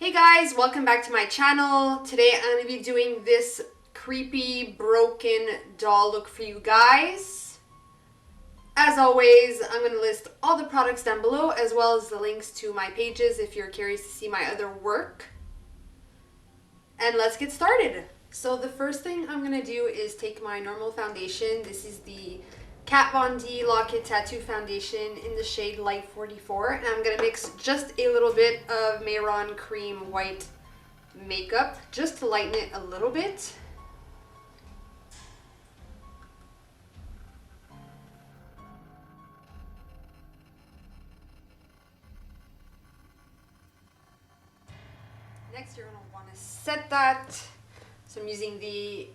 Hey guys, welcome back to my channel. Today I'm going to be doing this creepy broken doll look for you guys. As always, I'm going to list all the products down below as well as the links to my pages if you're curious to see my other work. And let's get started. So the first thing I'm going to do is take my normal foundation. This is the Kat Von D Lock-It Tattoo Foundation in the shade Light 44. And I'm going to mix just a little bit of Mehron Cream White makeup just to lighten it a little bit. Next, you're going to want to set that. So I'm using the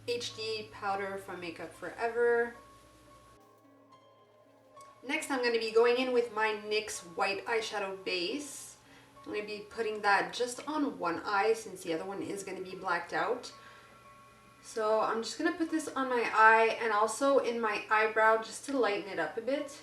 HD powder from Makeup Forever. Next, I'm going to be going in with my NYX white eyeshadow base. I'm going to be putting that just on one eye since the other one is going to be blacked out. So I'm just going to put this on my eye and also in my eyebrow just to lighten it up a bit.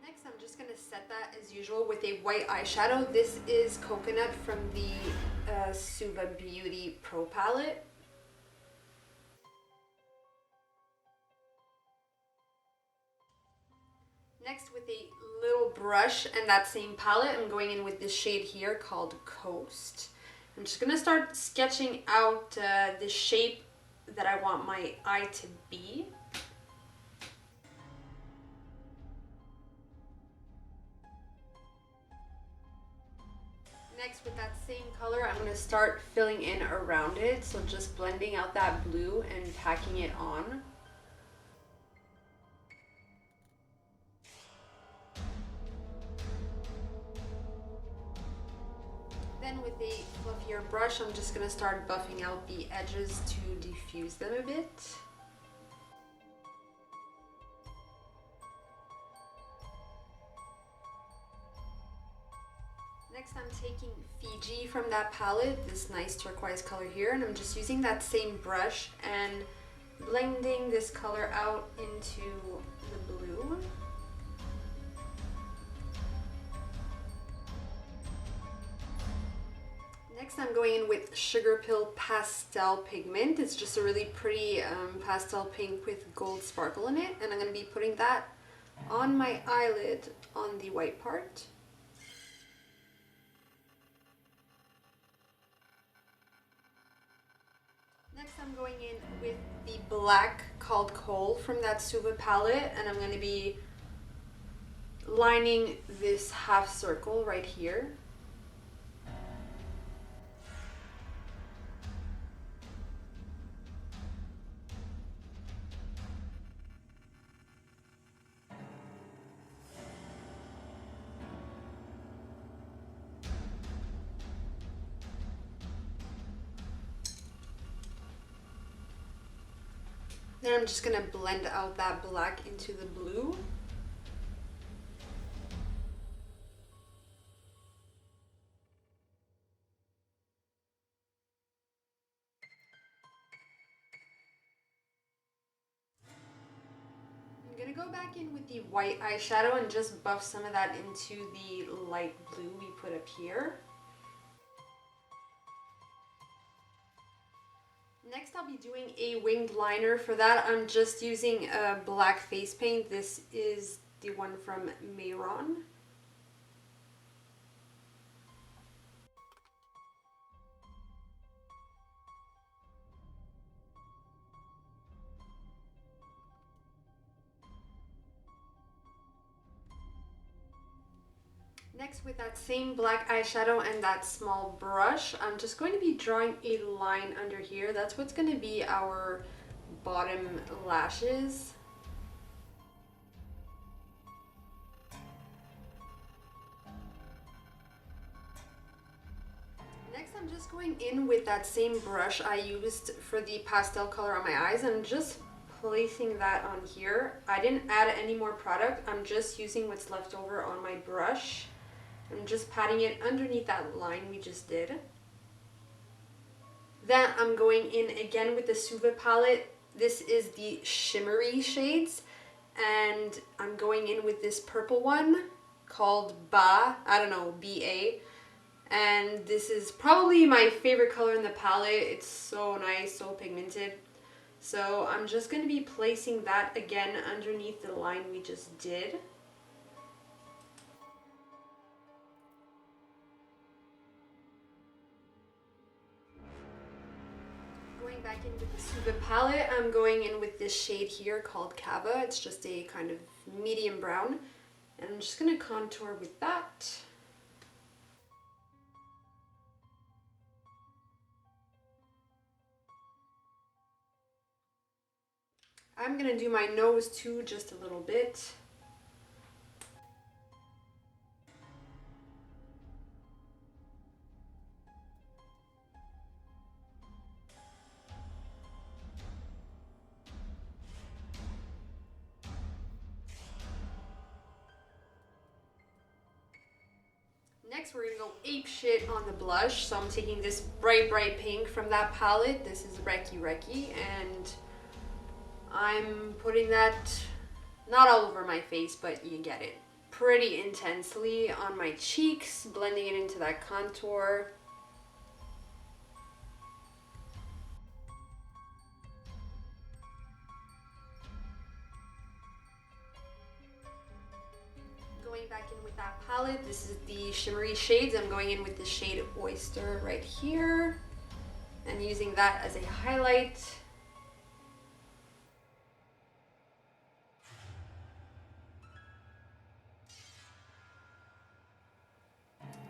Next, I'm just going to set that as usual with a white eyeshadow. This is Coconut from the Suva Beauty Pro Palette. Next, with a little brush and that same palette, I'm going in with this shade here called Coast. I'm just going to start sketching out the shape that I want my eye to be. Next, with that same color, I'm going to start filling in around it. So just blending out that blue and packing it on. Then with a fluffier brush, I'm just going to start buffing out the edges to diffuse them a bit. Next, I'm taking Fiji from that palette, this nice turquoise color here, and I'm just using that same brush and blending this color out into the blue. Next, I'm going in with Sugarpill Pastelle pigment. It's just a really pretty pastel pink with gold sparkle in it, and I'm going to be putting that on my eyelid on the white part. Next, I'm going in with the black called Coal from that Suva palette, and I'm going to be lining this half circle right here. Then I'm just going to blend out that black into the blue. I'm going to go back in with the white eyeshadow and just buff some of that into the light blue we put up here. Next, I'll be doing a winged liner. For that, I'm just using a black face paint. This is the one from Mehron. Next, with that same black eyeshadow and that small brush, I'm just going to be drawing a line under here. That's what's going to be our bottom lashes. Next, I'm just going in with that same brush I used for the pastel color on my eyes. I'm just placing that on here. I didn't add any more product. I'm just using what's left over on my brush. I'm just patting it underneath that line we just did. Then I'm going in again with the Suva palette. This is the shimmery shades, and I'm going in with this purple one called B-A. And this is probably my favorite color in the palette. It's so nice, so pigmented. So I'm just going to be placing that again underneath the line we just did. Going back in with the Suva palette, I'm going in with this shade here called Cava. It's just a kind of medium brown. And I'm just going to contour with that. I'm going to do my nose too, just a little bit. Next, we're going to go ape shit on the blush. So I'm taking this bright pink from that palette. This is Reki, and I'm putting that not all over my face, but you get it, pretty intensely on my cheeks, blending it into that contour. Going back in with that palette, this is the shimmery shades. I'm going in with the shade Oyster right here and using that as a highlight.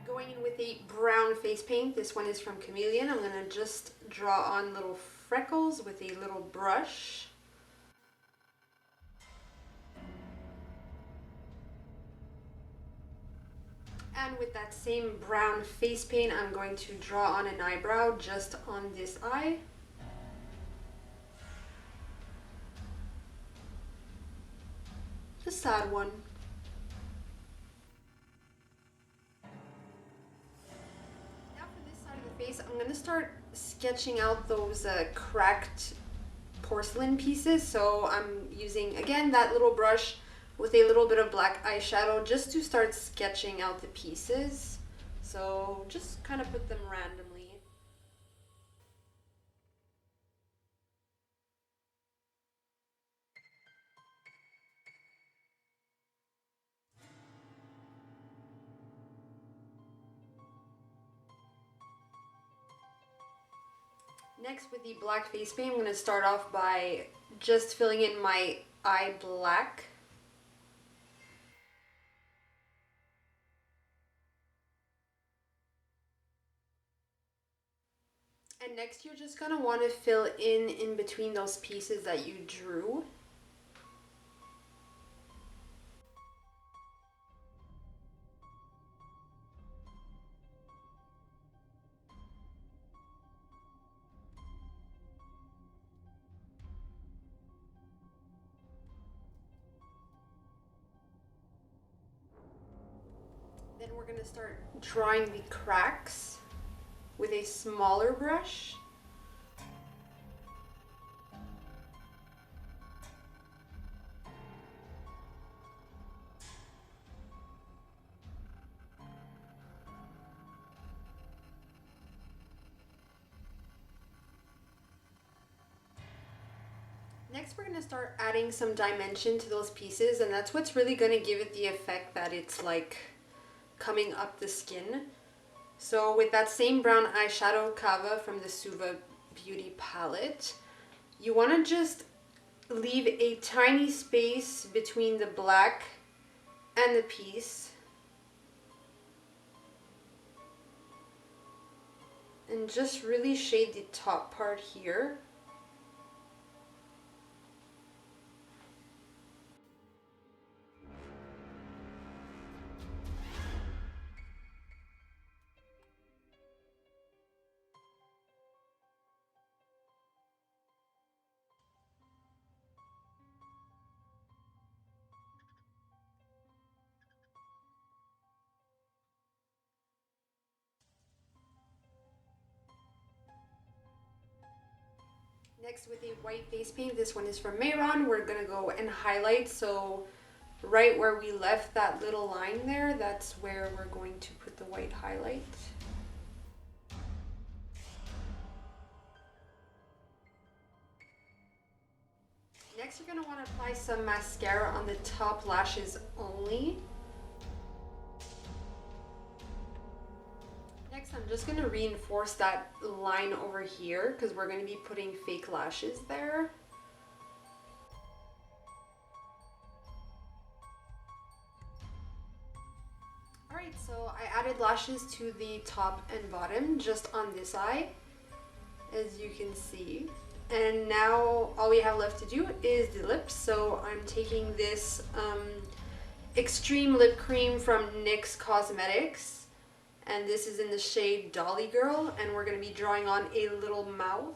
Going in with a brown face paint. This one is from Cameleon. I'm going to just draw on little freckles with a little brush. And with that same brown face paint, I'm going to draw on an eyebrow just on this eye. The sad one. Now for this side of the face, I'm going to start sketching out those cracked porcelain pieces. So I'm using, again, that little brush with a little bit of black eyeshadow just to start sketching out the pieces. So just kind of put them randomly. Next, with the black face paint, I'm going to start off by just filling in my eye black. And next, you're just going to want to fill in between those pieces that you drew. Then we're going to start drawing the cracks with a smaller brush. Next, we're going to start adding some dimension to those pieces, and that's what's really going to give it the effect that it's like coming up the skin. So with that same brown eyeshadow Cava from the Suva Beauty palette, you want to just leave a tiny space between the black and the piece. And just really shade the top part here. Next, with a white face paint, this one is from Mehron. We're gonna go and highlight, so right where we left that little line there, that's where we're going to put the white highlight. Next, you're gonna want to apply some mascara on the top lashes only. Next, I'm just gonna reinforce that line over here because we're gonna be putting fake lashes there. Alright, so I added lashes to the top and bottom just on this eye, as you can see. And now all we have left to do is the lips. So I'm taking this Xtreme lip cream from NYX Cosmetics, and this is in the shade Dolly Girl, and we're going to be drawing on a little mouth.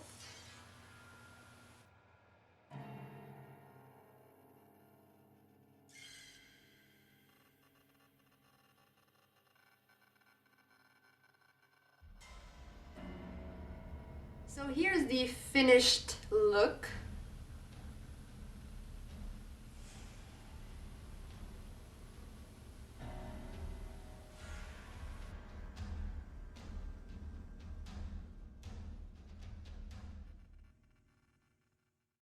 So here's the finished look.